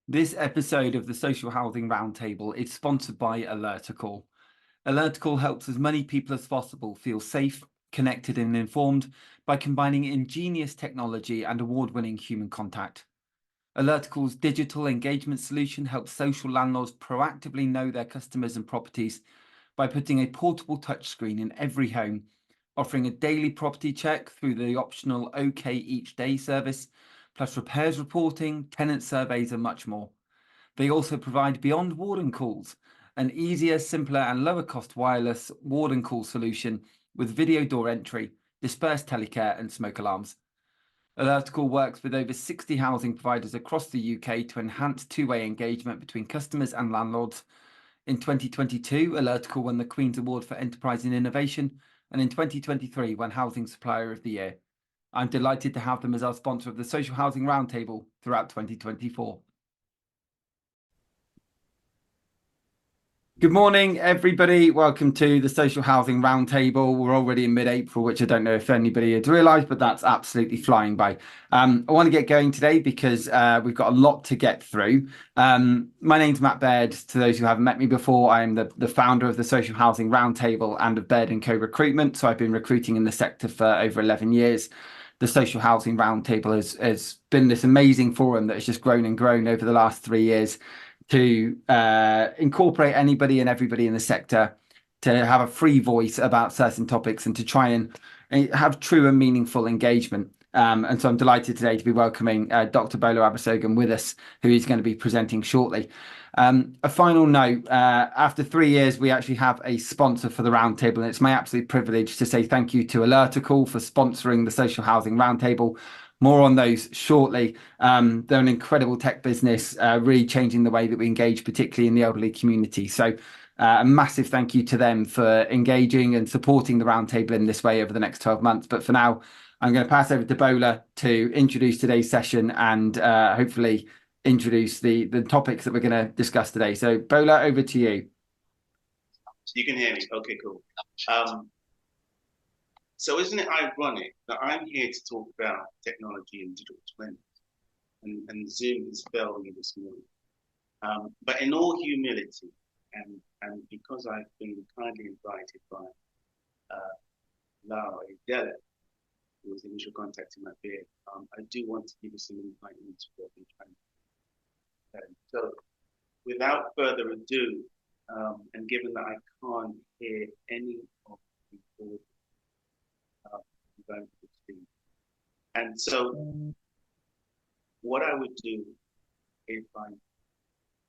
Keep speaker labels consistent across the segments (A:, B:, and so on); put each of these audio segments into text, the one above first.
A: This episode of the Social Housing Roundtable is sponsored by Alertical. Alertical helps as many people as possible feel safe, connected, and informed by combining ingenious technology and award-winning human contact. Alertical's digital engagement solution helps social landlords proactively know their customers and properties by putting a portable touchscreen in every home, offering a daily property check through the optional OK Each Day service, plus repairs reporting, tenant surveys, and much more. They also provide Beyond Warden Calls, an easier, simpler, and lower cost wireless warden call solution with video door entry, dispersed telecare, and smoke alarms. Alertical works with over 60 housing providers across the UK to enhance two-way engagement between customers and landlords. In 2022, Alertical won the Queen's Award for Enterprise and Innovation, and in 2023 won Housing Supplier of the Year. I'm delighted to have them as our sponsor of the Social Housing Roundtable throughout 2024. Good morning, everybody. Welcome to the Social Housing Roundtable. We're already in mid-April, which I don't know if anybody has realised, but that's absolutely flying by. I want to get going today because we've got a lot to get through. My name's Matt Baird. To those who haven't met me before, I'm the founder of the Social Housing Roundtable and of Baird & Co Recruitment. So I've been recruiting in the sector for over 11 years. The Social Housing Roundtable has been this amazing forum that has just grown and grown over the last 3 years to incorporate anybody and everybody in the sector to have a free voice about certain topics and to try and have true and meaningful engagement. And so I'm delighted today to be welcoming Dr. Bola Abisogun with us, who is going to be presenting shortly. A final note, after 3 years, we actually have a sponsor for the Roundtable, and it's my absolute privilege to say thank you to Alertical for sponsoring the Social Housing Roundtable. More on those shortly. They're an incredible tech business, really changing the way that we engage, particularly in the elderly community. So a massive thank you to them for engaging and supporting the Roundtable in this way over the next 12 months. But for now, I'm going to pass over to Bola to introduce today's session and hopefully introduce the topics that we're going to discuss today. So Bola, over to you.
B: You can hear me. Okay, cool. So isn't it ironic that I'm here to talk about technology and digital twins, and Zoom has failed me this morning. But in all humility, and because I've been kindly invited by Lara Della, who was the initial contact in my beard, I do want to give you some insight into what we're trying to do. So without further ado, and given that I can't hear any of the board, going to see. And so what I would do if I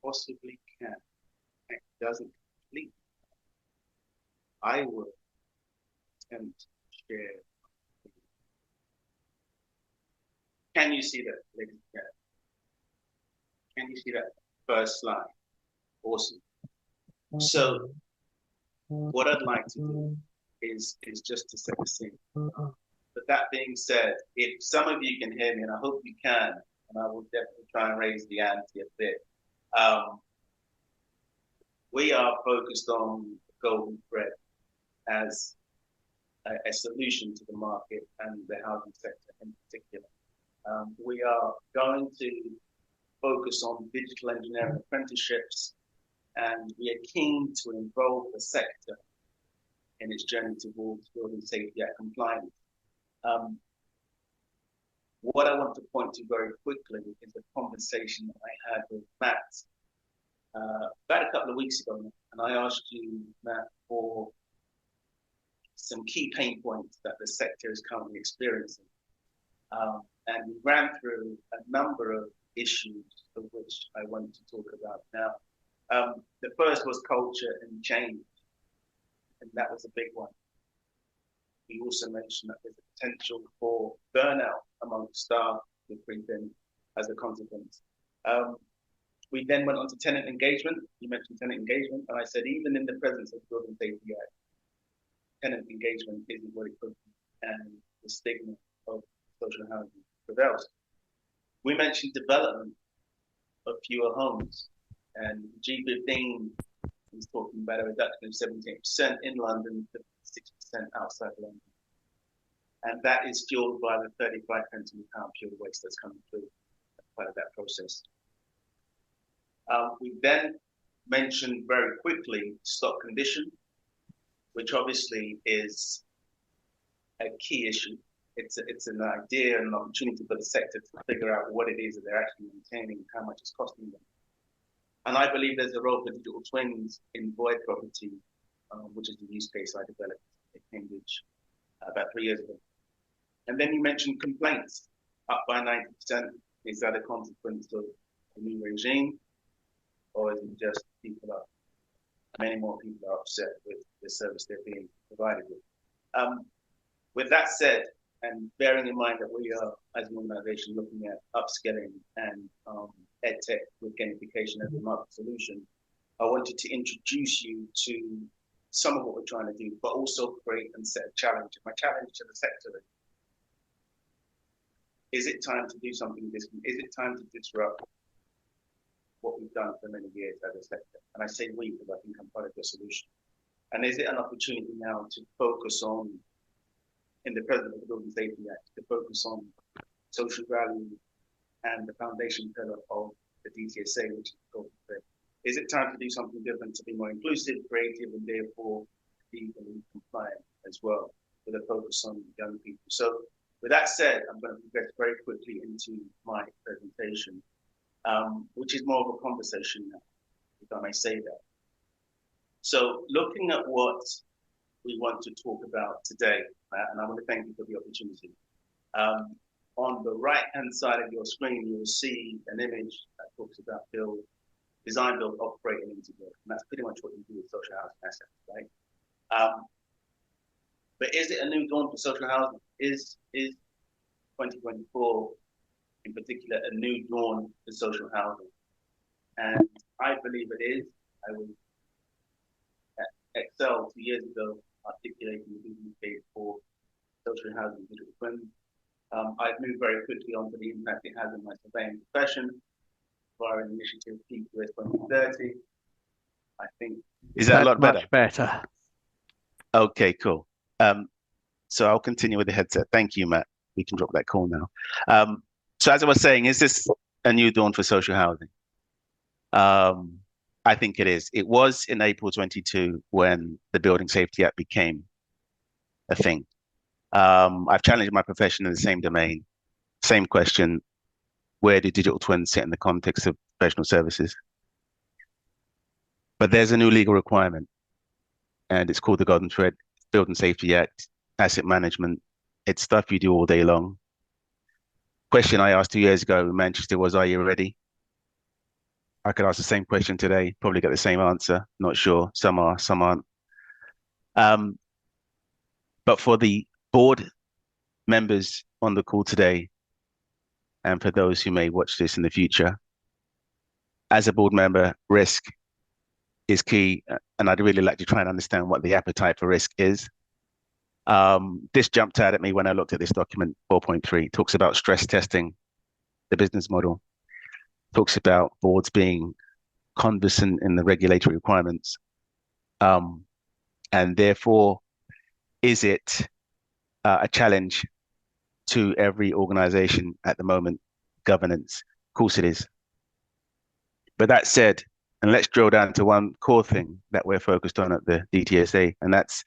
B: possibly can, it doesn't complete, I would attempt to share. Can you see that, ladies and gentlemen? Can you see that first slide? Awesome. So what I'd like to do is just to set the scene. But that being said, if some of you can hear me, and I hope you can, and I will definitely try and raise the ante a bit, we are focused on golden thread as a solution to the market and the housing sector in particular. We are going to focus on digital engineering apprenticeships, and we are keen to involve the sector in its journey towards building safety act compliance. What I want to point to very quickly is a conversation that I had with Matt about a couple of weeks ago, and I asked you, Matt, for some key pain points that the sector is currently experiencing. And we ran through a number of issues of which I wanted to talk about now. The first was culture and change, and that was a big one. We also mentioned that there's a potential for burnout amongst staff with creeping as a consequence. We then went on to tenant engagement. You mentioned tenant engagement, and I said even in the presence of the Building Safety Act, tenant engagement isn't what it could be, and the stigma of social housing prevails. We mentioned development of fewer homes, and G15 is talking about a reduction of 17% in London, 6% outside London. And that is fueled by the 35 pence per pound pure waste that's coming through as part of that process. We then mentioned very quickly stock condition, which obviously is a key issue. It's an idea and an opportunity for the sector to figure out what it is that they're actually maintaining, how much it's costing them. And I believe there's a role for digital twins in void property, which is the use case I developed at Cambridge about 3 years ago. And then you mentioned complaints up by 90%. Is that a consequence of the new regime, or is it just people are, many more people are upset with the service they're being provided with? With that said, and bearing in mind that we are, as an organization, looking at upskilling and EdTech with gamification as a market solution, I wanted to introduce you to some of what we're trying to do, but also create and set a challenge. And my challenge to the sector is it time to do something different? Is it time to disrupt what we've done for many years as a sector? And I say we because I think I'm part of the solution. And is it an opportunity now to focus on, in the presence of the Building Safety Act, to focus on social value and the foundation pillar of the DTSA, which is the Golden Thread? Is it time to do something different, to be more inclusive, creative, and therefore legally compliant as well, with a focus on young people? So with that said, I'm going to progress very quickly into my presentation, which is more of a conversation now, if I may say that. So looking at what we want to talk about today, and I want to thank you for the opportunity. On the right-hand side of your screen, you'll see an image that talks about design, build, operate, and integrate. And that's pretty much what you do with social housing assets, right? But is it a new dawn for social housing? Is 2024 in particular a new dawn for social housing? And I believe it is. I was at Excel 2 years ago articulating the business case for social housing digital twins. I've moved very quickly onto the impact it has on my surveying profession via an initiative PQS 2030. I think
C: is that a lot better?
D: Much better.
C: Okay, cool. So I'll continue with the headset. Thank you, Matt. We can drop that call now. So as I was saying, is this a new dawn for social housing? I think it is. It was in April 22 when the Building Safety Act became a thing. I've challenged my profession in the same domain. Same question: where do digital twins sit in the context of professional services? But there's a new legal requirement, and it's called the Golden Thread, Building Safety Act, asset management. It's stuff you do all day long. Question I asked 2 years ago in Manchester was, are you ready? I could ask the same question today, probably get the same answer. Not sure. Some are, some aren't. But for the board members on the call today, and for those who may watch this in the future, as a board member, risk is key. And I'd really like to try and understand what the appetite for risk is. This jumped out at me when I looked at this document 4.3. It talks about stress testing the business model, talks about boards being conversant in the regulatory requirements. And therefore, is it a challenge to every organization at the moment? Governance, of course it is. But that said, and let's drill down to one core thing that we're focused on at the DTSA, and that's,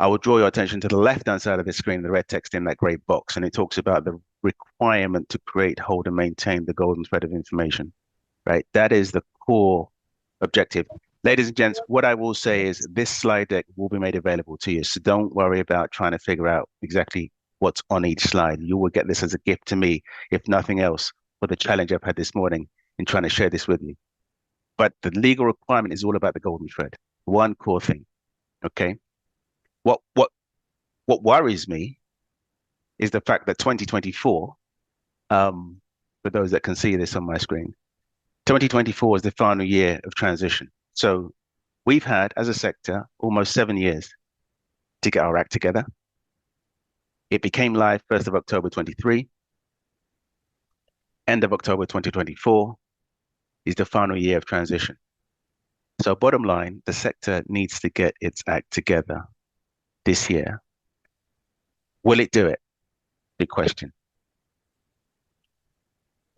C: I will draw your attention to the left-hand side of the screen, the red text in that gray box, and it talks about the requirement to create, hold, and maintain the golden thread of information, right? That is the core objective. Ladies and gents, what I will say is this slide deck will be made available to you, so don't worry about trying to figure out exactly what's on each slide. You will get this as a gift to me, if nothing else, for the challenge I've had this morning in trying to share this with you. But the legal requirement is all about the golden thread, one core thing, okay? What worries me is the fact that 2024, for those that can see this on my screen, 2024 is the final year of transition. So we've had, as a sector, almost 7 years to get our act together. It became live 1st of October 23. End of October 2024 is the final year of transition. So bottom line, the sector needs to get its act together this year. Will it do it? Big question.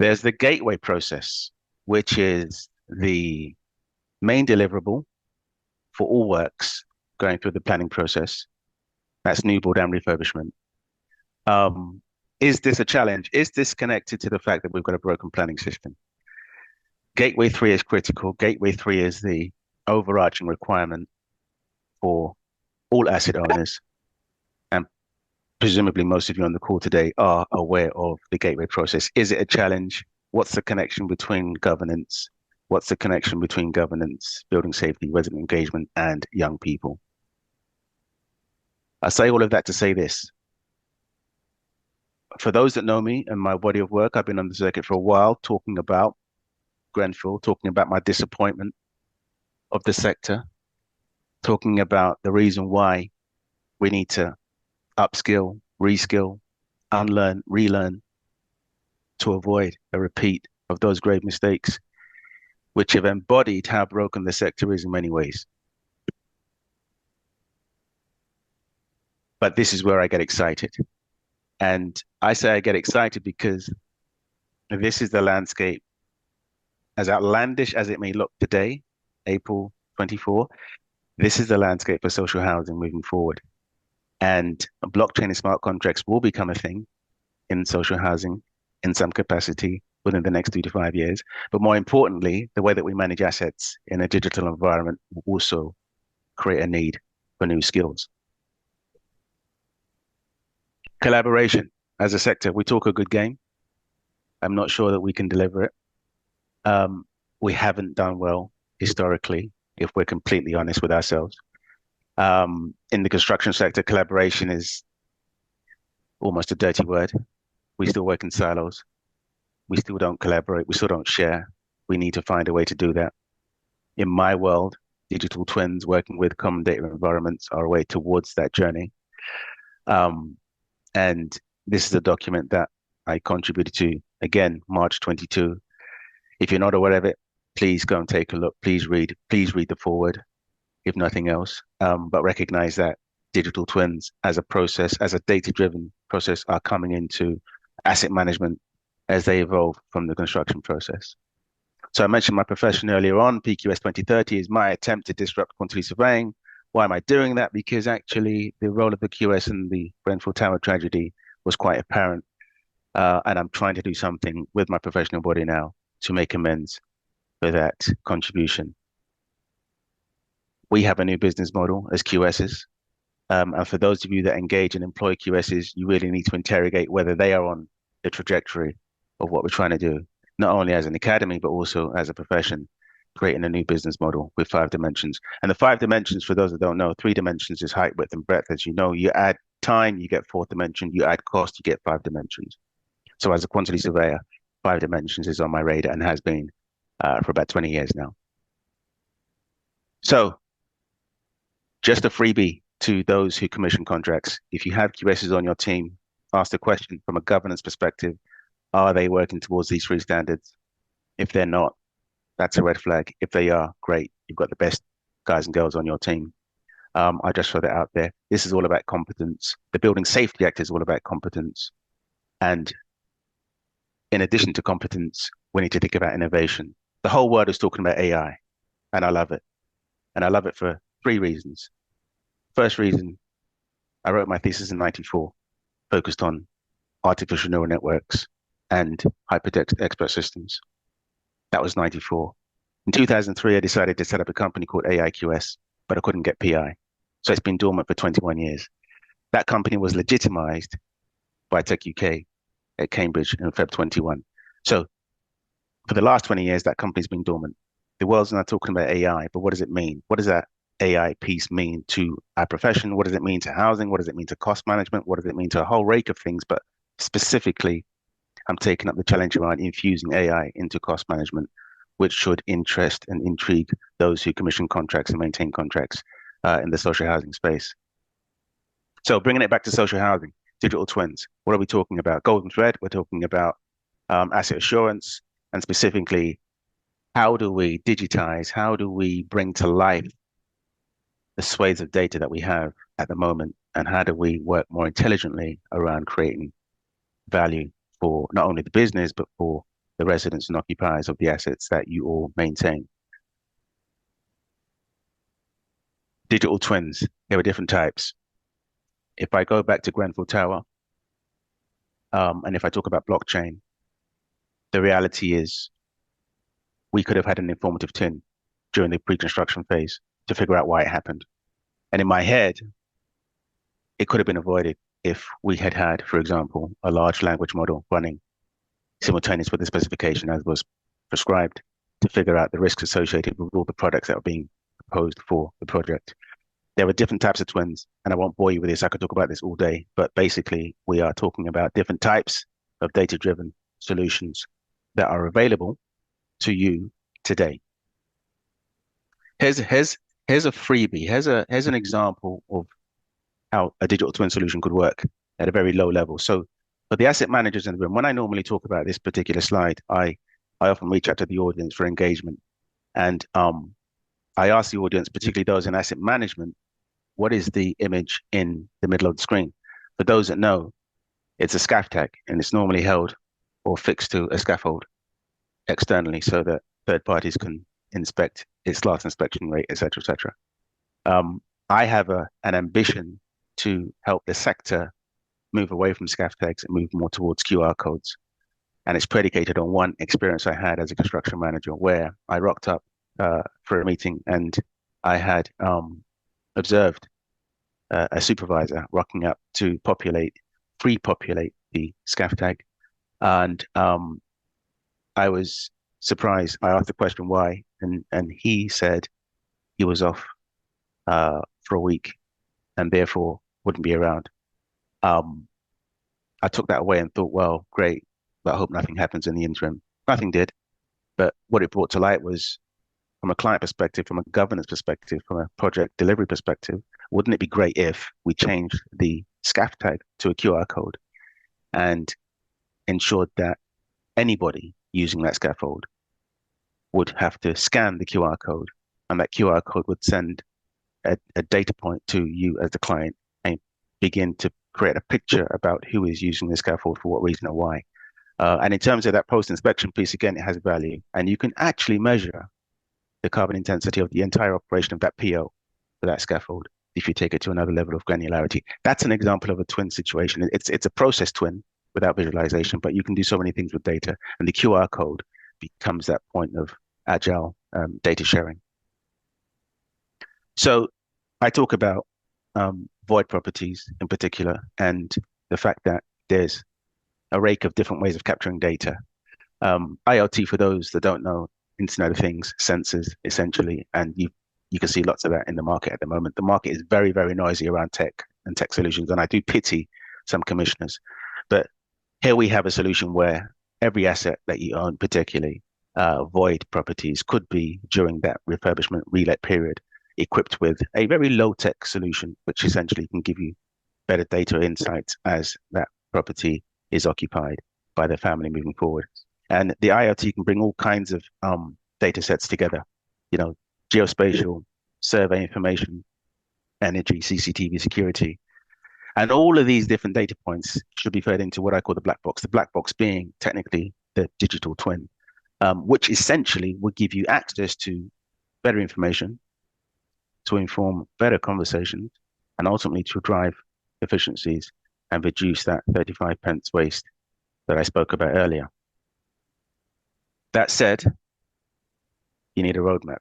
C: There's the gateway process. which is the main deliverable for all works going through the planning process. That's new build and refurbishment. Is this a challenge? Is this connected to the fact that we've got a broken planning system? Gateway 3 is critical. Gateway 3 is the overarching requirement for all asset owners. And presumably most of you on the call today are aware of the gateway process. Is it a challenge? What's the connection between governance? What's the connection between governance, building safety, resident engagement, and young people? I say all of that to say this. For those that know me and my body of work, I've been on the circuit for a while talking about Grenfell, talking about my disappointment of the sector, talking about the reason why we need to upskill, reskill, unlearn, relearn to avoid a repeat of those grave mistakes, which have embodied how broken the sector is in many ways. But this is where I get excited. And I say I get excited because this is the landscape, as outlandish as it may look today, April 24, this is the landscape for social housing moving forward. And blockchain and smart contracts will become a thing in social housing in some capacity within the next 2 to 5 years. But more importantly, the way that we manage assets in a digital environment will also create a need for new skills. Collaboration as a sector, we talk a good game. I'm not sure that we can deliver it. We haven't done well historically, if we're completely honest with ourselves. In the construction sector, collaboration is almost a dirty word. We still work in silos. We still don't collaborate. We still don't share. We need to find a way to do that. In my world, digital twins working with common data environments are a way towards that journey. And this is a document that I contributed to, again, March 22. If you're not aware of it, please go and take a look. Please read the forward, if nothing else. But recognize that digital twins as a process, as a data-driven process, are coming into asset management as they evolve from the construction process. So I mentioned my profession earlier on. PQS 2030 is my attempt to disrupt quantity surveying. Why am I doing that? Because actually the role of the QS in the Grenfell Tower tragedy was quite apparent. And I'm trying to do something with my professional body now to make amends for that contribution. We have a new business model as QSs. And for those of you that engage and employ QSs, you really need to interrogate whether they are on the trajectory of what we're trying to do, not only as an academy, but also as a profession, creating a new business model with 5 dimensions. And the 5 dimensions, for those that don't know, 3 dimensions is height, width, and breadth. As you know, you add time, you get 4th dimension, you add cost, you get 5 dimensions. So as a quantity surveyor, 5 dimensions is on my radar and has been for about 20 years now. So just a freebie to those who commission contracts. If you have QSs on your team, ask the question from a governance perspective, are they working towards these 3 standards? If they're not, that's a red flag. If they are, great. You've got the best guys and girls on your team. I just throw that out there. This is all about competence. The Building Safety Act is all about competence. And in addition to competence, we need to think about innovation. The whole world is talking about AI, and I love it. And I love it for 3 reasons. First reason, I wrote my thesis in '94, focused on artificial neural networks and hypertext expert systems. That was '94. In 2003, I decided to set up a company called AIQS, but I couldn't get PI. So it's been dormant for 21 years. That company was legitimized by Tech UK at Cambridge in Feb 21. So for the last 20 years, that company's been dormant. The world's now talking about AI, but what does it mean? What does that AI piece mean to our profession? What does it mean to housing? What does it mean to cost management? What does it mean to a whole rake of things? But specifically, I'm taking up the challenge around infusing AI into cost management, which should interest and intrigue those who commission contracts and maintain contracts in the social housing space. So bringing it back to social housing, digital twins, what are we talking about? Golden thread, we're talking about asset assurance, and specifically, how do we digitize, how do we bring to life the swathes of data that we have at the moment, and how do we work more intelligently around creating value for not only the business, but for the residents and occupiers of the assets that you all maintain. Digital twins, there were different types. If I go back to Grenfell Tower, and if I talk about blockchain, the reality is we could have had an informative twin during the pre-construction phase to figure out why it happened. And in my head, it could have been avoided if we had had, for example, a large language model running simultaneous with the specification as was prescribed to figure out the risks associated with all the products that were being proposed for the project. There were different types of twins, and I won't bore you with this. I could talk about this all day, but basically we are talking about different types of data-driven solutions that are available to you today. Here's a freebie. Here's an example of how a digital twin solution could work at a very low level. So for the asset managers in the room, when I normally talk about this particular slide, I often reach out to the audience for engagement. And I ask the audience, particularly those in asset management, what is the image in the middle of the screen? For those that know, it's a SCAF tag, and it's normally held or fixed to a scaffold externally so that third parties can inspect its last inspection rate, et cetera, et cetera. I have an ambition to help the sector move away from SCAF tags and move more towards QR codes. And it's predicated on one experience I had as a construction manager where I rocked up for a meeting and I had observed a supervisor rocking up to pre-populate the SCAF tag. And I was surprised. I asked the question why, and he said he was off for a week and therefore wouldn't be around. I took that away and thought, well, great, but I hope nothing happens in the interim. Nothing did. But what it brought to light was, from a client perspective, from a governance perspective, from a project delivery perspective, wouldn't it be great if we changed the SCAF tag to a QR code and ensured that anybody using that scaffold would have to scan the QR code, and that QR code would send a data point to you as the client and begin to create a picture about who is using the scaffold for what reason or why. And in terms of that post-inspection piece, again, it has value. And you can actually measure the carbon intensity of the entire operation of that PO for that scaffold if you take it to another level of granularity. That's an example of a twin situation. It's a process twin without visualization, but you can do so many things with data. And the QR code becomes that point of agile data sharing. So I talk about void properties in particular, and the fact that there's a rake of different ways of capturing data. IoT, for those that don't know, Internet of Things, sensors, essentially, and you can see lots of that in the market at the moment. The market is very, very noisy around tech and tech solutions, and I do pity some commissioners. But here we have a solution where every asset that you own, particularly void properties, could be, during that refurbishment relet period, equipped with a very low-tech solution, which essentially can give you better data insights as that property is occupied by the family moving forward. And the IoT can bring all kinds of data sets together, geospatial, survey information, energy, CCTV, security. And all of these different data points should be fed into what I call the black box being technically the digital twin, which essentially would give you access to better information, to inform better conversations, and ultimately to drive efficiencies and reduce that 35 pence waste that I spoke about earlier. That said, you need a roadmap.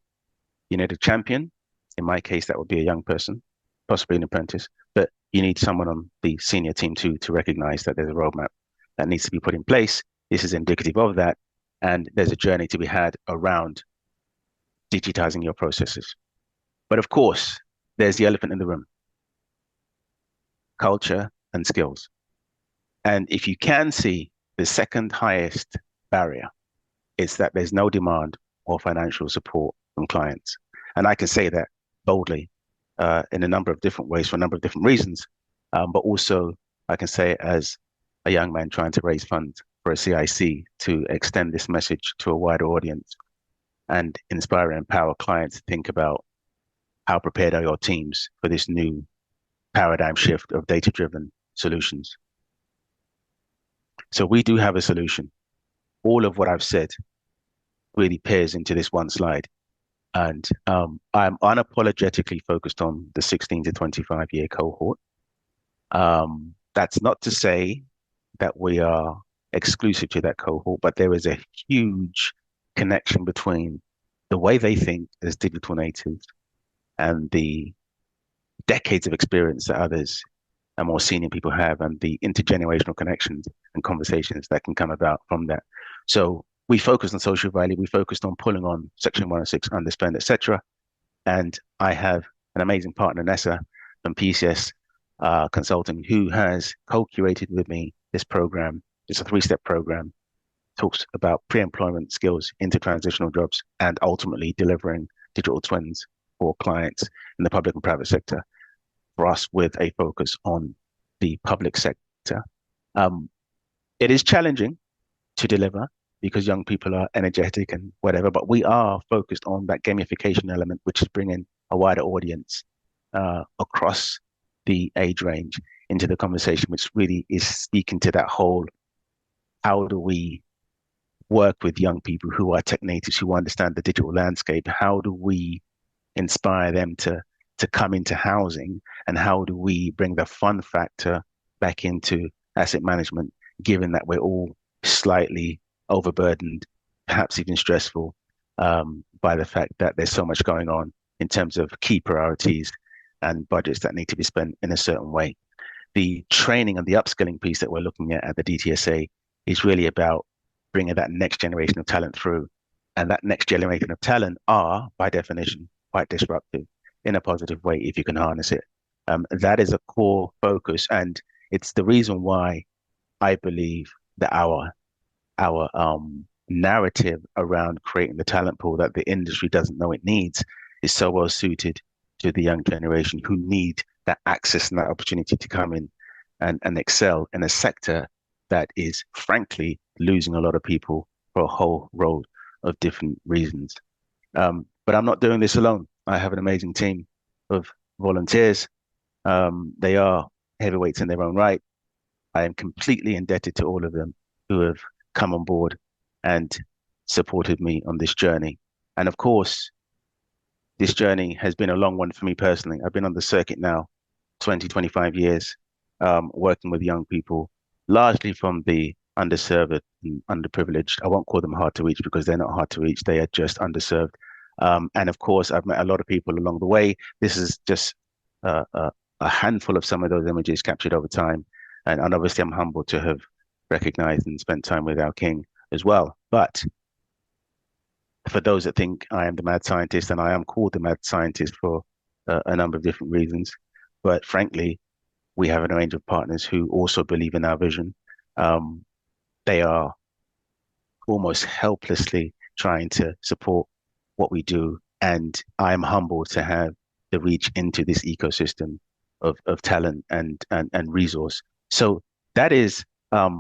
C: You need a champion. In my case, that would be a young person, possibly an apprentice, but you need someone on the senior team too to recognize that there's a roadmap that needs to be put in place. This is indicative of that. And there's a journey to be had around digitizing your processes. But of course, there's the elephant in the room: culture and skills. And if you can see the second highest barrier, it's that there's no demand or financial support from clients. And I can say that boldly in a number of different ways for a number of different reasons. But also I can say it as a young man trying to raise funds for a CIC to extend this message to a wider audience and inspire and empower clients to think about how prepared are your teams for this new paradigm shift of data-driven solutions. So we do have a solution. all of what I've said really pairs into this one slide. And I'm unapologetically focused on the 16 to 25-year cohort. That's not to say that we are exclusive to that cohort, but there is a huge connection between the way they think as digital natives and the decades of experience that others and more senior people have, and the intergenerational connections and conversations that can come about from that. So we focused on social value, we focused on pulling on Section 106, underspend, etc. And I have an amazing partner, Nessa, from PCS Consulting, who has co-curated with me this program. It's a 3-step program, talks about pre-employment skills into transitional jobs and ultimately delivering digital twins for clients in the public and private sector, for us with a focus on the public sector. It is challenging to deliver because young people are energetic and whatever, but we are focused on that gamification element, which is bringing a wider audience across the age range into the conversation, which really is speaking to that whole, how do we work with young people who are tech natives, who understand the digital landscape? How do we inspire them to come into housing, and how do we bring the fun factor back into asset management, given that we're all slightly overburdened, perhaps even stressful, by the fact that there's so much going on in terms of key priorities and budgets that need to be spent in a certain way. The training and the upskilling piece that we're looking at the DTSA is really about bringing that next generation of talent through. And that next generation of talent are, by definition, quite disruptive in a positive way if you can harness it. That is a core focus, and it's the reason why I believe that our narrative around creating the talent pool that the industry doesn't know it needs is so well suited to the young generation who need that access and that opportunity to come in and excel in a sector that is frankly losing a lot of people for a whole road of different reasons. But I'm not doing this alone. I have an amazing team of volunteers. They are heavyweights in their own right. I am completely indebted to all of them who have come on board and supported me on this journey. And of course, this journey has been a long one for me personally. I've been on the circuit now 20, 25 years, working with young people, largely from the underserved and underprivileged. I won't call them hard to reach because they're not hard to reach. They are just underserved. And of course, I've met a lot of people along the way. This is just a handful of some of those images captured over time. And obviously, I'm humbled to have recognized and spent time with our king as well. But for those that think I am the mad scientist, and I am called the mad scientist for a number of different reasons, but frankly, we have a range of partners who also believe in our vision. They are almost helplessly trying to support what we do, and I'm humbled to have the reach into this ecosystem of talent and resource. So that is a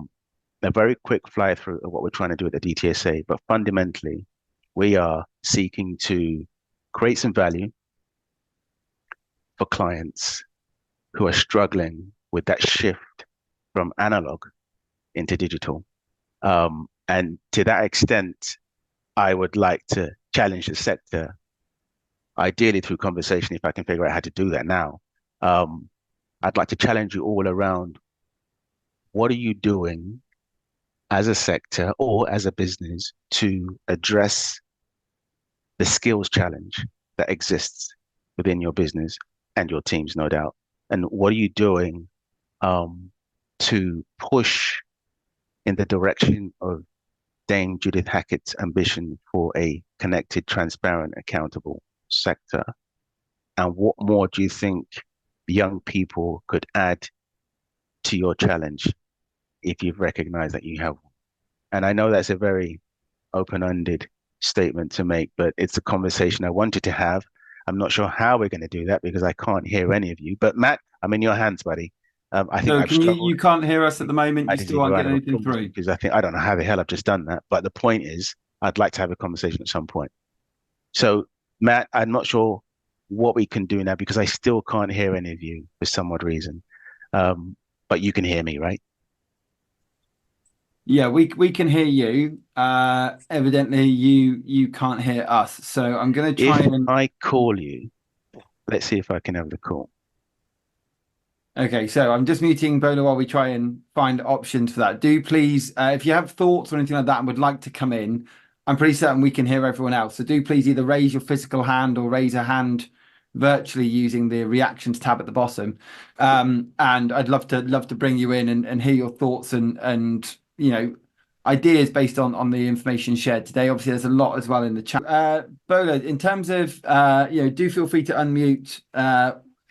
C: very quick fly through of what we're trying to do at the DTSA, but fundamentally, we are seeking to create some value for clients who are struggling with that shift from analog into digital. And to that extent, I would like to challenge the sector, ideally through conversation, if I can figure out how to do that now. I'd like to challenge you all around, what are you doing as a sector or as a business to address the skills challenge that exists within your business and your teams, no doubt? And what are you doing to push in the direction of Dame Judith Hackett's ambition for a connected, transparent, accountable sector? And what more do you think young people could add to your challenge if you've recognized that you have one? And I know that's a very open-ended statement to make, but it's a conversation I wanted to have. I'm not sure how we're going to do that because I can't hear any of you. But Matt, I'm in your hands, buddy. I think
A: So
C: I've
A: can you
C: struggled.
A: can't hear us at the moment?
C: I
A: You
C: need
A: still
C: to
A: aren't
C: round
A: getting
C: of
A: anything
C: applause
A: through?
C: because I don't know how the hell I've just done that. But the point is, I'd like to have a conversation at some point. So, Matt, I'm not sure what we can do now because I still can't hear any of you for some odd reason. But you can hear me, right?
A: Yeah, we can hear you. Evidently you can't hear us. So I'm going to try
C: If
A: and
C: I call you, let's see if I can have the call.
A: okay, so I'm just muting Bola while we try and find options for that. Do please, if you have thoughts or anything like that and would like to come in, I'm pretty certain we can hear everyone else. So do please either raise your physical hand or raise a hand virtually using the reactions tab at the bottom. And I'd love to bring you in and hear your thoughts and ideas based on the information shared today. Obviously, there's a lot as well in the chat. Bola, in terms of do feel free to unmute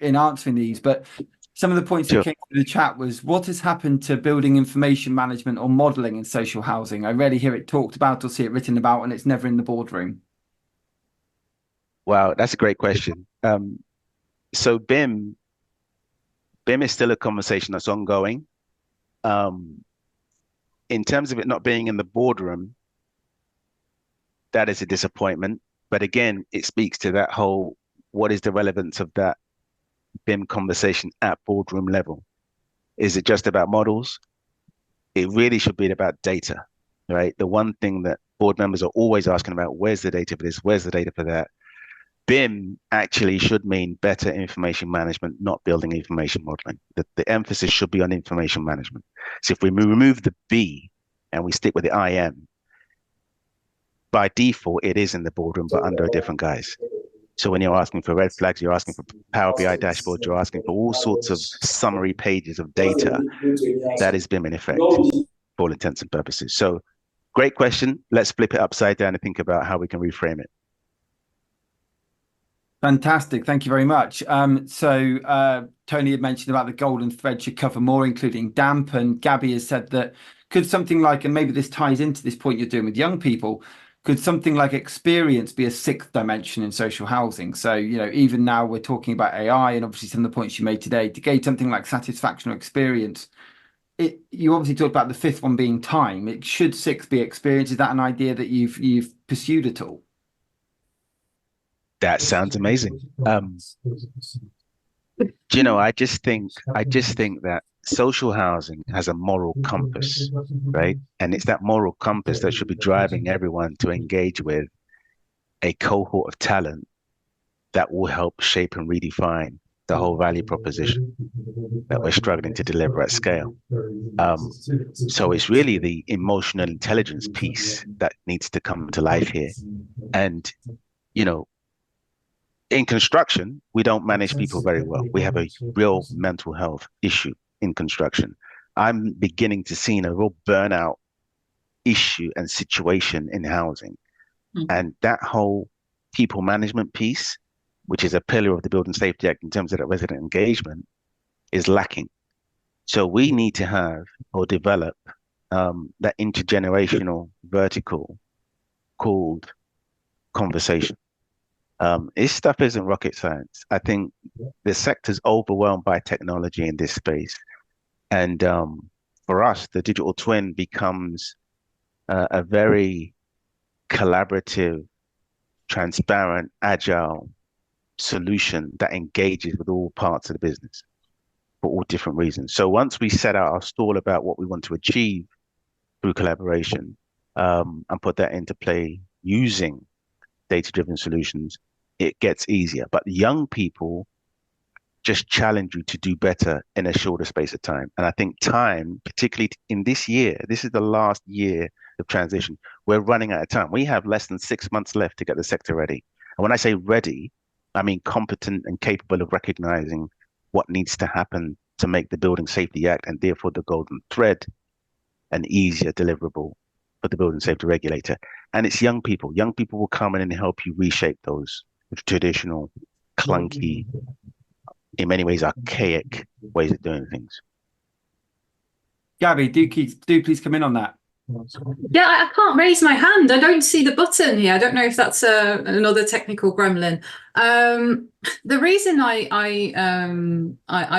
A: in answering these, but some of the points that
C: Sure.
A: came through the chat was what has happened to building information management or modeling in social housing? I rarely hear it talked about or see it written about, and it's never in the boardroom.
C: Wow, that's a great question. So BIM is still a conversation that's ongoing. Um, in terms of it not being in the boardroom, that is a disappointment. But again, it speaks to that whole what is the relevance of that BIM conversation at boardroom level? Is it just about models? It really should be about data, right? The one thing that board members are always asking about, where's the data for this? Where's the data for that? BIM actually should mean better information management, not building information modeling. The emphasis should be on information management. So if we remove the B and we stick with the IM, by default, it is in the boardroom, but under a different guise. So when you're asking for red flags, you're asking for Power BI dashboards, you're asking for all sorts of summary pages of data that is BIM in effect for all intents and purposes. So great question. Let's flip it upside down and think about how we can reframe it.
A: Fantastic. Thank you very much. Tony had mentioned about the golden thread should cover more, including damp. And Gabby has said that could something like, and maybe this ties into this point you're doing with young people, could something like experience be a sixth dimension in social housing? So, even now we're talking about AI and obviously some of the points you made today to gauge something like satisfaction or experience. You obviously talked about the fifth one being time. It should sixth be experience. Is that an idea that you've pursued at all?
C: That sounds amazing. I just think that social housing has a moral compass, right? And it's that moral compass that should be driving everyone to engage with a cohort of talent that will help shape and redefine the whole value proposition that we're struggling to deliver at scale. So it's really the emotional intelligence piece that needs to come to life here. And, you know, in construction, we don't manage people very well. We have a real mental health issue in construction. I'm beginning to see a real burnout issue and situation in housing. And that whole people management piece, which is a pillar of the Building Safety Act in terms of that resident engagement, is lacking. So we need to have or develop that intergenerational vertical called conversation. This stuff isn't rocket science. I think the sector's overwhelmed by technology in this space. And for us, the digital twin becomes a very collaborative, transparent, agile solution that engages with all parts of the business for all different reasons. So once we set out our stall about what we want to achieve through collaboration and put that into play using data-driven solutions, it gets easier. But young people just challenge you to do better in a shorter space of time. And I think time, particularly in this year, this is the last year of transition. We're running out of time. We have less than 6 months left to get the sector ready. And when I say ready, I mean competent and capable of recognizing what needs to happen to make the Building Safety Act and therefore the golden thread an easier deliverable for the building safety regulator. And it's young people. Young people will come in and help you reshape those traditional, clunky, in many ways archaic ways of doing things.
A: Gabby, do please come in on that.
D: Yeah, I can't raise my hand. I don't see the button here. I don't know if that's another technical gremlin. The reason I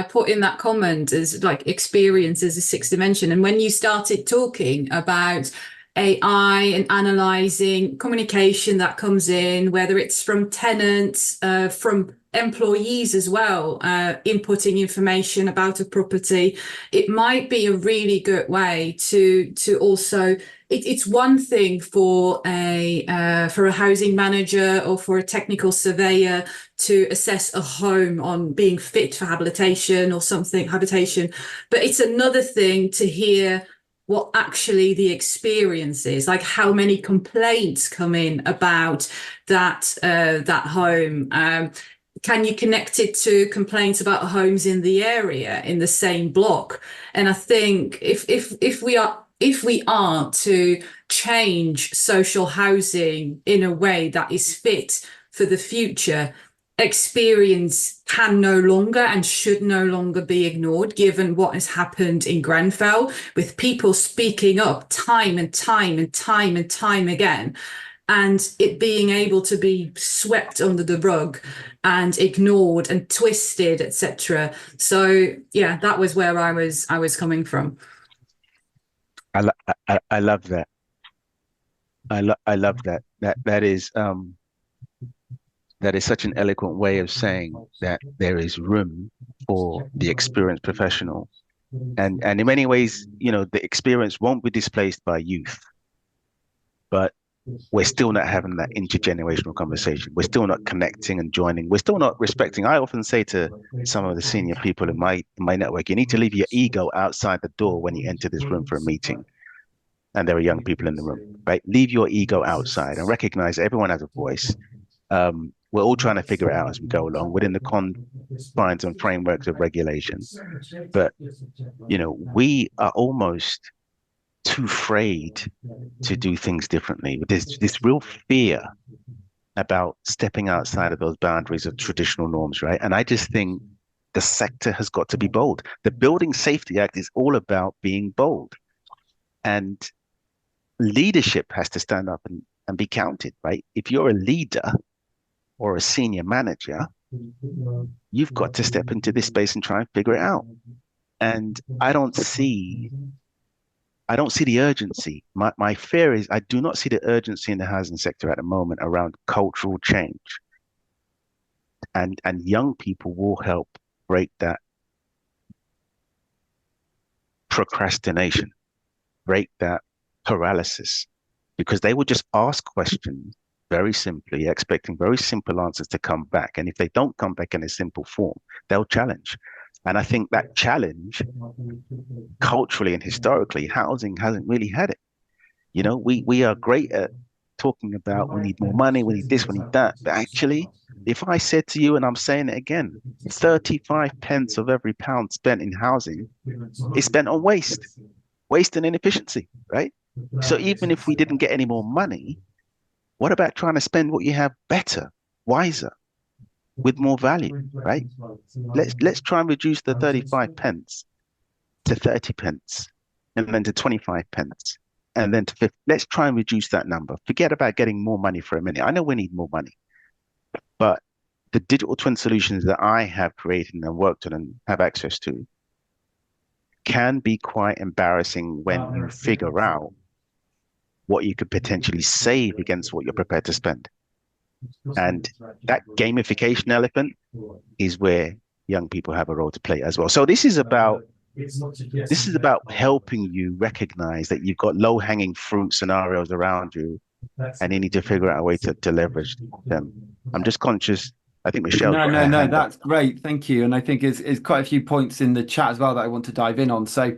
D: put in that comment is like experience as a sixth dimension. And when you started talking about AI and analyzing communication that comes in, whether it's from tenants, from employees as well, inputting information about a property, it might be a really good way to also. It's one thing for a housing manager or for a technical surveyor to assess a home on being fit for habitation or something, but it's another thing to hear what actually the experience is, like how many complaints come in about that home. Can you connect it to complaints about homes in the area in the same block? And I think if we are to change social housing in a way that is fit for the future, experience can no longer and should no longer be ignored, given what has happened in Grenfell, with people speaking up time and time and time and time again, and it being able to be swept under the rug and ignored and twisted, etc. So yeah, that was where I was coming from.
C: I love that. I love that. That is such an eloquent way of saying that there is room for the experienced professional. And in many ways, the experience won't be displaced by youth, but we're still not having that intergenerational conversation. We're still not connecting and joining. We're still not respecting. I often say to some of the senior people in my network, you need to leave your ego outside the door when you enter this room for a meeting. And there are young people in the room, right? Leave your ego outside and recognize everyone has a voice. We're all trying to figure it out as we go along within the confines and frameworks of regulation. But, we are almost too afraid to do things differently. There's this real fear about stepping outside of those boundaries of traditional norms, right? And I just think the sector has got to be bold. The Building Safety Act is all about being bold. And leadership has to stand up and be counted, right? If you're a leader or a senior manager, you've got to step into this space and try and figure it out. And I don't see the urgency. My fear is I do not see the urgency in the housing sector at the moment around cultural change. And young people will help break that procrastination, break that paralysis, because they will just ask questions very simply, expecting very simple answers to come back. And if they don't come back in a simple form, they'll challenge. And I think that challenge, culturally and historically, housing hasn't really had it. We are great at talking about we need more money, we need this, we need that. But actually, if I said to you, and I'm saying it again, 35 pence of every pound spent in housing is spent on waste and inefficiency, right? So even if we didn't get any more money, what about trying to spend what you have better, wiser, with more value, right? Let's try and reduce the 35 pence to 30 pence, and then to 25 pence, and then to 50. Let's try and reduce that number. Forget about getting more money for a minute. I know we need more money, but the digital twin solutions that I have created and worked on and have access to can be quite embarrassing when you figure out what you could potentially save against what you're prepared to spend. And that gamification element is where young people have a role to play as well. So this is about helping you recognize that you've got low-hanging fruit scenarios around you, and you need to figure out a way to leverage them. I'm just conscious. I think Michelle.
A: No, that's great. Thank you. And I think it's quite a few points in the chat as well that I want to dive in on. So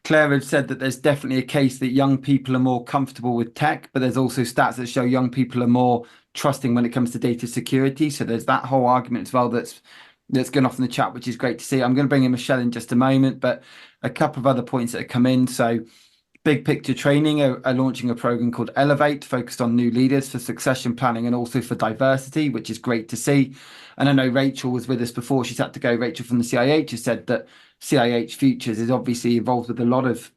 A: Claire had said that there's definitely a case that young people are more comfortable with tech, but there's also stats that show young people are more trusting when it comes to data security. So there's that whole argument as well that's going off in the chat, which is great to see. I'm going to bring in Michelle in just a moment, but a couple of other points that have come in. So Big Picture Training are launching a program called Elevate, focused on new leaders for succession planning and also for diversity, which is great to see. And I know Rachel was with us before. She's had to go. Rachel from the CIH has said that CIH Futures is obviously involved with a lot of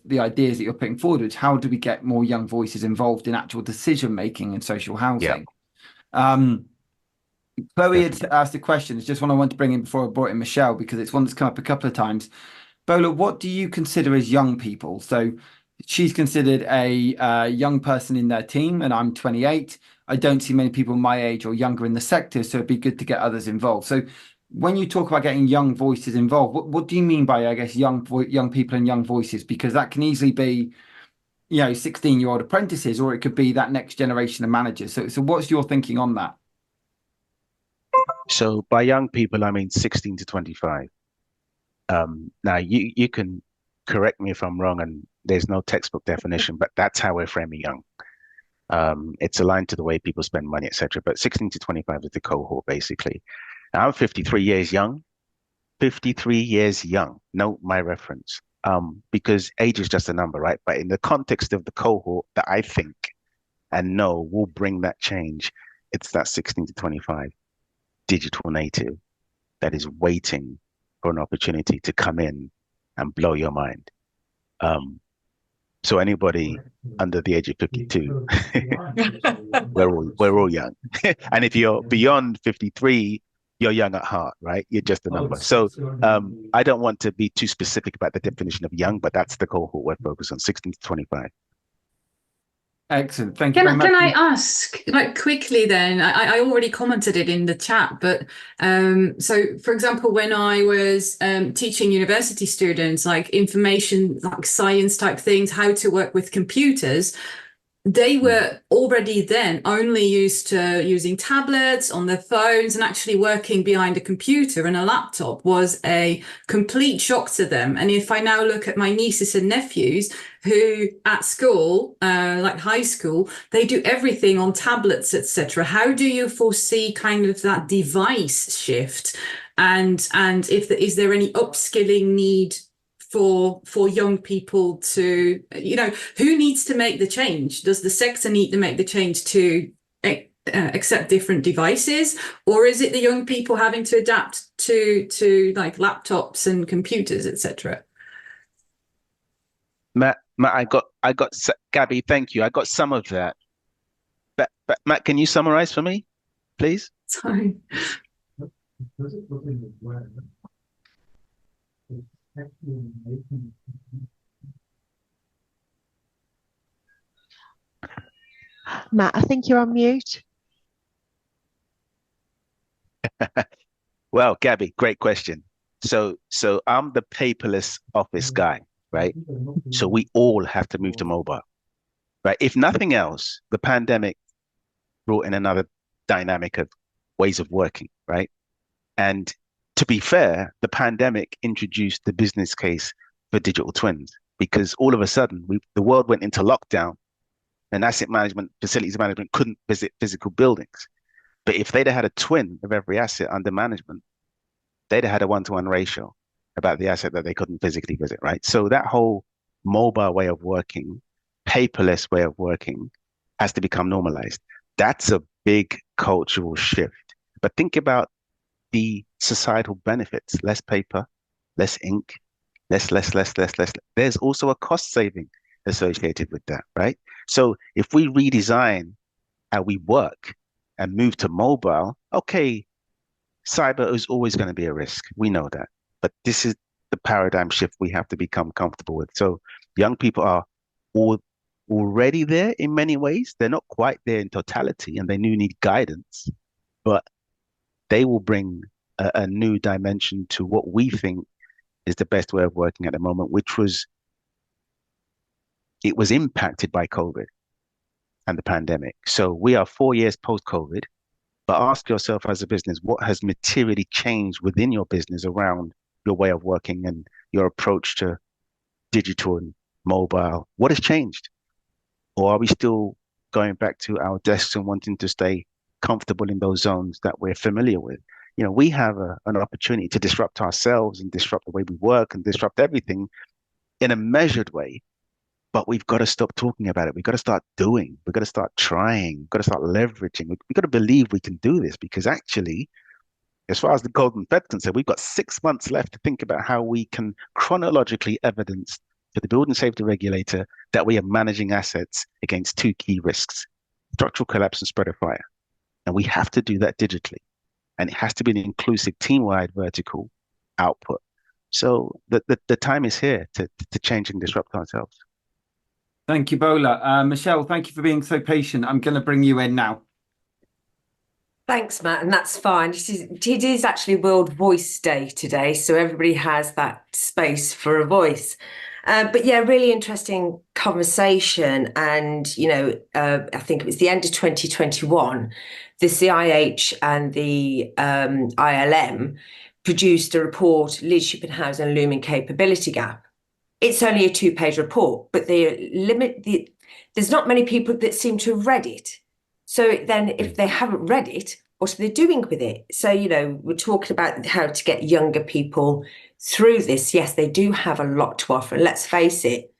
A: the ideas that you're putting forward. Which, how do we get more young voices involved in actual decision making in social housing? Yeah. Chloe had asked a question. It's just one I wanted to bring in before I brought in Michelle, because it's one that's come up a couple of times. Bola, what do you consider as young people? So she's considered a young person in their team, and I'm 28. I don't see many people my age or younger in the sector, so it'd be good to get others involved. So when you talk about getting young voices involved, what do you mean by, I guess, young people and young voices? Because that can easily be, 16-year-old apprentices, or it could be that next generation of managers. So what's your thinking on that?
C: So by young people, I mean 16 to 25. Now you can correct me if I'm wrong, and there's no textbook definition, but that's how we're framing young. It's aligned to the way people spend money, etc. But 16 to 25 is the cohort, basically. Now, I'm 53 years young. 53 years young. Note my reference. Because age is just a number, right? But in the context of the cohort that I think and know will bring that change, it's that 16 to 25 digital native that is waiting for an opportunity to come in and blow your mind. So anybody under the age of 52, we're all young. And if you're beyond 53, you're young at heart, right? You're just a number. So I don't want to be too specific about the definition of young, but that's the cohort we're focused on, 16 to 25.
A: Excellent. Thank you very much.
D: Can I ask, like, quickly then? I already commented it in the chat, but so for example, when I was teaching university students, like information, like science type things, how to work with computers, they were already then only used to using tablets on their phones, and actually working behind a computer and a laptop was a complete shock to them. And if I now look at my nieces and nephews who at school, like high school, they do everything on tablets, etc. How do you foresee kind of that device shift? And is there any upskilling need for young people to, who needs to make the change? Does the sector need to make the change to accept different devices, or is it the young people having to adapt to like laptops and computers, etc.?
C: Matt, I got Gabby, thank you. I got some of that. But Matt, can you summarize for me, please?
D: Sorry.
E: Matt, I think you're on mute.
C: Well, Gabby, great question. So I'm the paperless office guy, right? So we all have to move to mobile, right? If nothing else, the pandemic brought in another dynamic of ways of working, right? And to be fair, the pandemic introduced the business case for digital twins, because all of a sudden the world went into lockdown, and asset management, facilities management couldn't visit physical buildings. But if they'd have had a twin of every asset under management, they'd have had a 1-to-1 ratio about the asset that they couldn't physically visit, right? So that whole mobile way of working, paperless way of working has to become normalized. That's a big cultural shift. But think about the societal benefits: less paper, less ink, less. There's also a cost saving associated with that, right? So if we redesign how we work and move to mobile, okay, cyber is always going to be a risk. We know that. But this is the paradigm shift we have to become comfortable with. So young people are already there in many ways. They're not quite there in totality, and they do need guidance, but they will bring a new dimension to what we think is the best way of working at the moment, which was impacted by COVID and the pandemic. So we are 4 years post-COVID, but ask yourself as a business, what has materially changed within your business around your way of working and your approach to digital and mobile? What has changed? Or are we still going back to our desks and wanting to stay comfortable in those zones that we're familiar with? We have an opportunity to disrupt ourselves and disrupt the way we work and disrupt everything in a measured way. But we've got to stop talking about it. We've got to start doing. We've got to start trying. We've got to start leveraging. We've got to believe we can do this, because actually, as far as the Golden Thread's concerned, we've got 6 months left to think about how we can chronologically evidence to the building safety regulator that we are managing assets against 2 key risks: structural collapse and spread of fire. And we have to do that digitally. And it has to be an inclusive, team-wide vertical output. So the time is here to change and disrupt ourselves.
A: Thank you, Bola. Michelle, thank you for being so patient. I'm going to bring you in now.
F: Thanks, Matt, and that's fine. It is actually World Voice Day today, so everybody has that space for a voice. But yeah, really interesting conversation. And, I think it was the end of 2021, the CIH and the ILM produced a report, Leadership in Housing and Looming Capability Gap. It's only a 2-page report, but there's not many people that seem to have read it. So then if they haven't read it, what are they doing with it? So, we're talking about how to get younger people through this. Yes, they do have a lot to offer. And let's face it,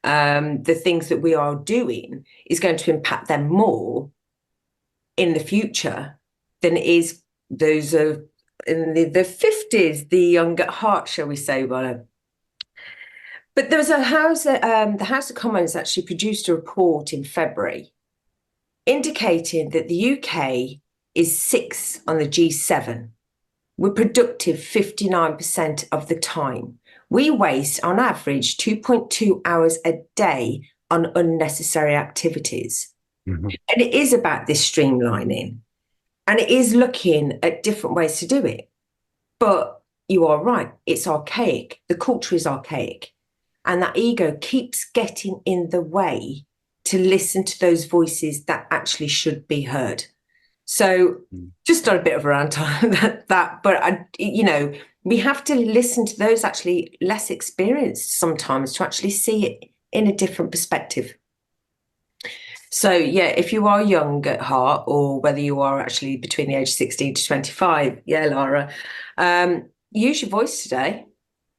F: the things that we are doing is going to impact them more in the future than it is those of in the 50s, the young at heart, shall we say. Well, but there was the House of Commons actually produced a report in February indicating that the UK is 6 on the G7. We're productive 59% of the time. We waste, on average, 2.2 hours a day on unnecessary activities. Mm-hmm. And it is about this streamlining. And it is looking at different ways to do it. But you are right, it's archaic. The culture is archaic. And that ego keeps getting in the way to listen to those voices that actually should be heard. So just on a bit of a rant on that, but we have to listen to those actually less experienced sometimes to actually see it in a different perspective. So yeah, if you are young at heart, or whether you are actually between the age of 16 to 25, yeah, Lara, use your voice today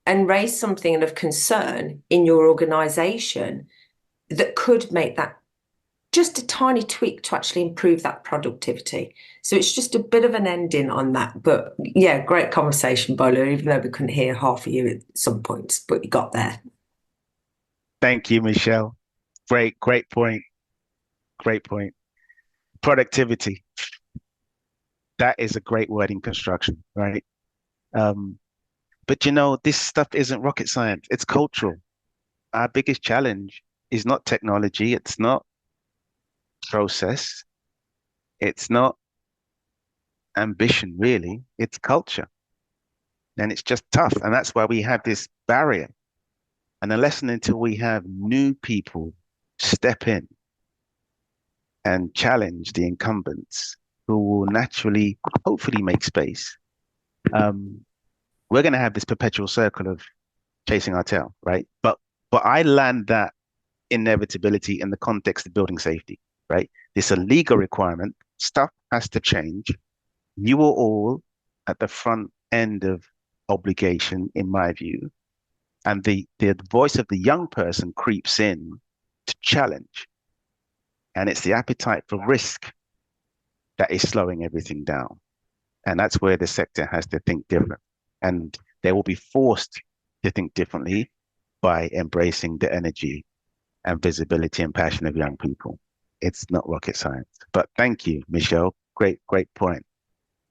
F: and raise something of concern in your organisation that could make that just a tiny tweak to actually improve that productivity. So it's just a bit of an ending on that. But yeah, great conversation, Bola, even though we couldn't hear half of you at some points, but you got there.
C: Thank you, Michelle. Great point. Great point. Productivity. That is a great wording construction, right? But this stuff isn't rocket science. It's cultural. Our biggest challenge is not technology. It's not process. It's not ambition, really. It's culture. And it's just tough. And that's why we have this barrier. And unless and until we have new people step in and challenge the incumbents who will naturally, hopefully make space, we're going to have this perpetual circle of chasing our tail, right? But I land that inevitability in the context of building safety, right? This is a legal requirement. Stuff has to change. You are all at the front end of obligation, in my view. And the voice of the young person creeps in to challenge. And it's the appetite for risk that is slowing everything down. And that's where the sector has to think different. And they will be forced to think differently by embracing the energy and visibility and passion of young people. It's not rocket science. But thank you, Michelle. Great point.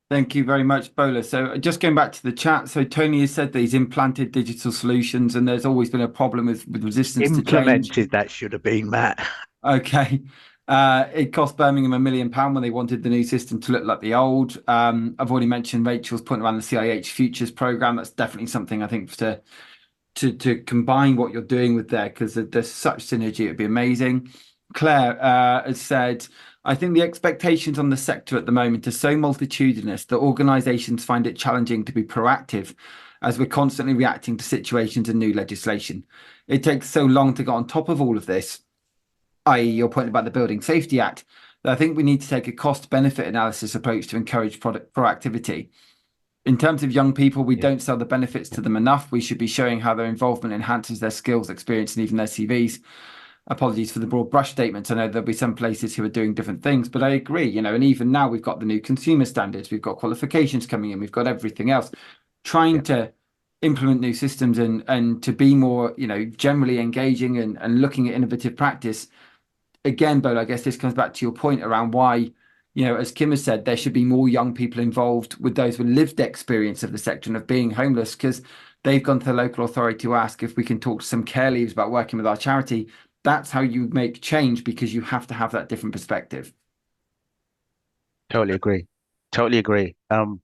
A: Thank you very much, Bola. So just going back to the chat. So Tony has said that he's implanted digital solutions and there's always been a problem with resistance to change.
G: Implemented, that should have been, Matt.
A: Okay. It cost Birmingham £1 million when they wanted the new system to look like the old. I've already mentioned Rachel's point around the CIH Futures program. That's definitely something I think to combine what you're doing with there, because there's such synergy. It'd be amazing. Claire has said, I think the expectations on the sector at the moment are so multitudinous that organisations find it challenging to be proactive as we're constantly reacting to situations and new legislation. It takes so long to get on top of all of this, i.e. your point about the Building Safety Act, that I think we need to take a cost-benefit analysis approach to encourage proactivity. In terms of young people, we don't sell the benefits to them enough. We should be showing how their involvement enhances their skills, experience, and even their CVs. Apologies for the broad brush statements. I know there'll be some places who are doing different things, but I agree, and even now we've got the new consumer standards, we've got qualifications coming in, we've got everything else. Trying to implement new systems and to be more, generally engaging and looking at innovative practice. Again, Bola, I guess this comes back to your point around why, as Kim has said, there should be more young people involved with those with lived experience of the sector and of being homeless, because they've gone to the local authority to ask if we can talk to some care leaves about working with our charity. that's how you make change, because you have to have that different perspective.
C: Totally agree. Totally agree. And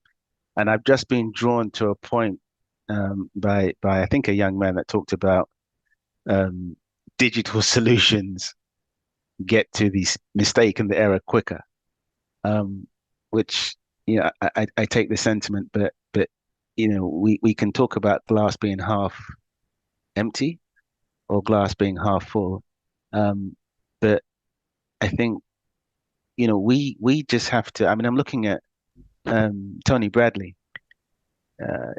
C: I've just been drawn to a point by I think a young man that talked about um, digital solutions get to the mistake and the error quicker. Um, which I take the sentiment, but we can talk about glass being half empty or glass being half full. But I think we just have to. I mean, I'm looking at Tony Bradley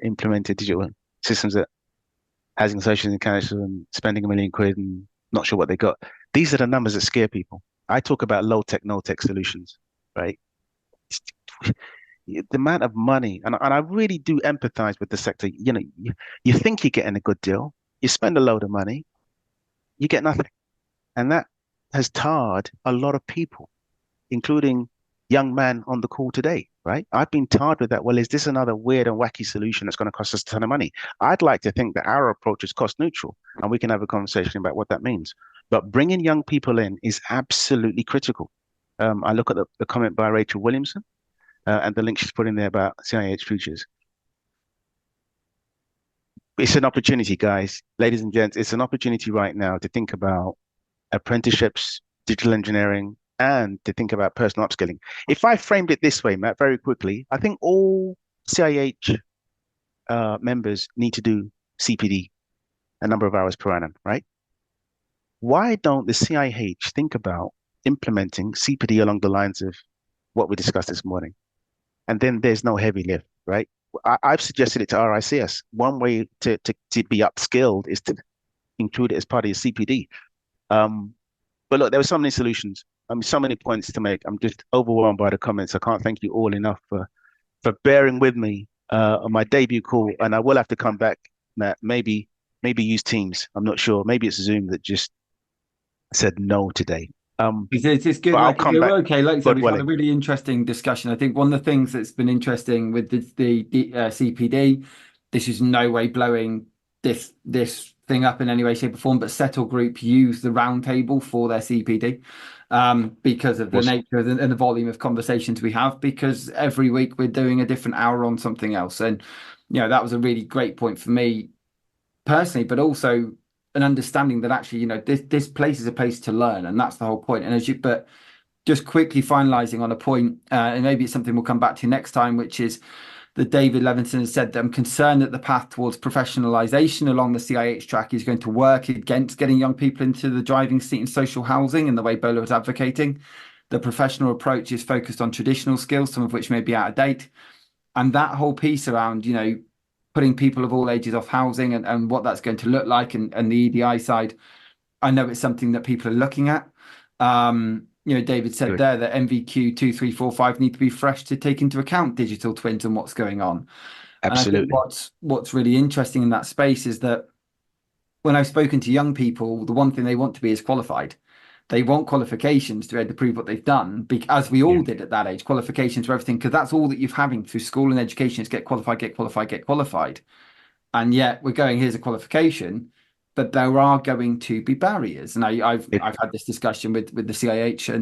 C: implemented digital systems at housing associations in Canada and spending £1 million and not sure what they got. These are the numbers that scare people. I talk about low tech, no tech solutions, right? The amount of money, and I really do empathize with the sector. You think you're getting a good deal, you spend a load of money, you get nothing. And that has tarred a lot of people, including young man on the call today, right? I've been tarred with that. Well, is this another weird and wacky solution that's going to cost us a ton of money? I'd like to think that our approach is cost neutral and we can have a conversation about what that means. But bringing young people in is absolutely critical. I look at the comment by Rachel Williamson and the link she's put in there about CIH futures. It's an opportunity, guys, ladies and gents. It's an opportunity right now to think about apprenticeships, digital engineering, and to think about personal upskilling. If I framed it this way, Matt, very quickly, I think all CIH members need to do CPD a number of hours per annum, right? Why don't the CIH think about implementing CPD along the lines of what we discussed this morning? And then there's no heavy lift, right? I've suggested it to RICS. One way to be upskilled is to include it as part of your CPD. But look, there were so many solutions. I mean, so many points to make. I'm just overwhelmed by the comments. I can't thank you all enough for bearing with me on my debut call. And I will have to come back, Matt. Maybe use Teams. I'm not sure. Maybe it's Zoom that just said no today.
A: It's good.
C: But I'll
A: Like,
C: come back.
A: okay, like I said,
C: God
A: we've had a
C: willing.
A: really interesting discussion. I think one of the things that's been interesting with the CPD, this is no way blowing this thing up in any way, shape, or form, but Settle Group use the roundtable for their CPD because of the
C: Awesome.
A: nature and the volume of conversations we have, because every week we're doing a different hour on something else. And, that was a really great point for me personally, but also an understanding that actually, this place is a place to learn, and that's the whole point. And but just quickly finalizing on a point, and maybe it's something we'll come back to next time, which is that David Levinson has said that I'm concerned that the path towards professionalization along the CIH track is going to work against getting young people into the driving seat in social housing in the way Bola was advocating. The professional approach is focused on traditional skills, some of which may be out of date. And that whole piece around, putting people of all ages off housing and what that's going to look like, and the EDI side, I know it's something that people are looking at. David said
C: Good.
A: there that MVQ 2, 3, 4, 5 need to be fresh to take into account digital twins and what's going on.
C: Absolutely.
A: And I think what's really interesting in that space is that when I've spoken to young people, the one thing they want to be is qualified. They want qualifications to be able to prove what they've done, as we all did at that age, qualifications for everything, because that's all that you're having through school and education is get qualified, get qualified, get qualified. And yet we're going, here's a qualification, but there are going to be barriers. And I've had this discussion with the CIH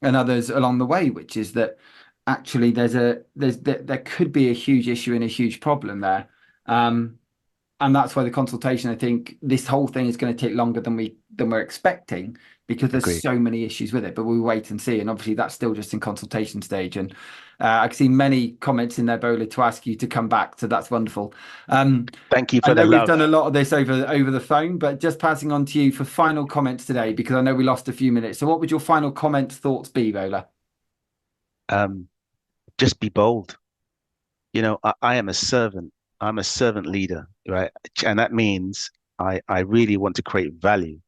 A: and others along the way, which is that actually there could be a huge issue and a huge problem there. And that's why the consultation, I think this whole thing is going to take longer than we're expecting, because there's
C: Agreed.
A: so many issues with it, but we'll wait and see. And obviously that's still just in consultation stage. And I can see many comments in there, Bola, to ask you to come back. So that's wonderful.
C: Thank you
A: I
C: for
A: know
C: the
A: we've
C: love.
A: done a lot of this over the phone, but just passing on to you for final comments today, because I know we lost a few minutes. So what would your final thoughts be, Bola?
C: Just be bold. I am a servant. I'm a servant leader, right? And that means I really want to create value.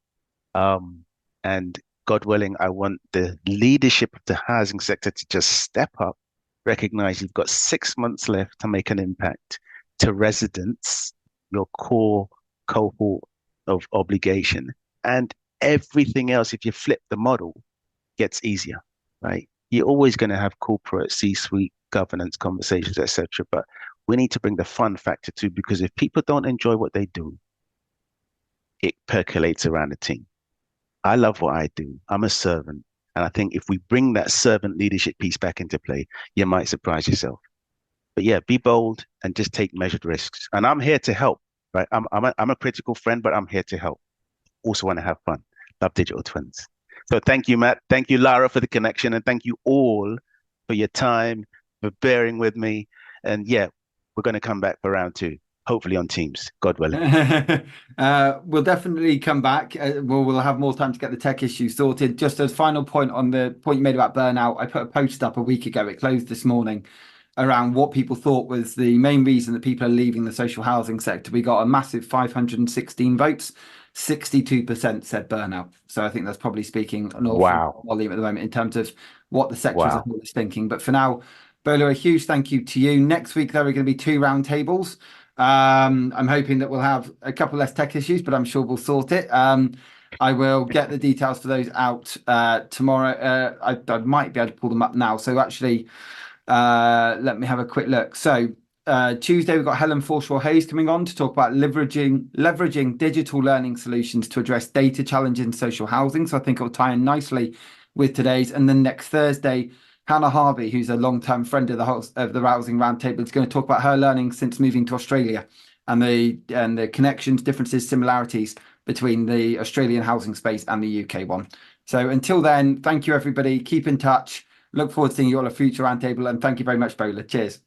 C: And God willing, I want the leadership of the housing sector to just step up, recognize you've got 6 months left to make an impact to residents, your core cohort of obligation, and everything else, if you flip the model, gets easier, right? You're always going to have corporate C-suite governance conversations, etc. But we need to bring the fun factor too, because if people don't enjoy what they do, it percolates around the team. I love what I do. I'm a servant. And I think if we bring that servant leadership piece back into play, you might surprise yourself. But yeah, be bold and just take measured risks. And I'm here to help, right? I'm a critical friend, but I'm here to help. Also want to have fun. Love digital twins. So thank you, Matt. Thank you, Lara, for the connection. And thank you all for your time, for bearing with me. And yeah, we're going to come back for round 2, hopefully on Teams, God willing.
A: We'll definitely come back. We'll have more time to get the tech issue sorted. Just as final point on the point you made about burnout, I put a post up a week ago. It closed this morning around what people thought was the main reason that people are leaving the social housing sector. We got a massive 516 votes. 62% said burnout. So I think that's probably speaking an awful volume at the moment in terms of what the sector as a whole is thinking. But for now, Bola, a huge thank you to you. Next week, there are going to be 2 roundtables. I'm hoping that we'll have a couple less tech issues, but I'm sure we'll sort it. I will get the details for those out tomorrow. I might be able to pull them up now. So actually, let me have a quick look. So Tuesday, we've got Helen Forshaw-Hayes coming on to talk about leveraging digital learning solutions to address data challenges in social housing. So I think it'll tie in nicely with today's. And then next Thursday, Hannah Harvey, who's a long-term friend of the Housing Roundtable, is going to talk about her learning since moving to Australia and the connections, differences, similarities between the Australian housing space and the UK one. So until then, thank you, everybody. Keep in touch. Look forward to seeing you all at a future roundtable. And thank you very much, Bola. Cheers.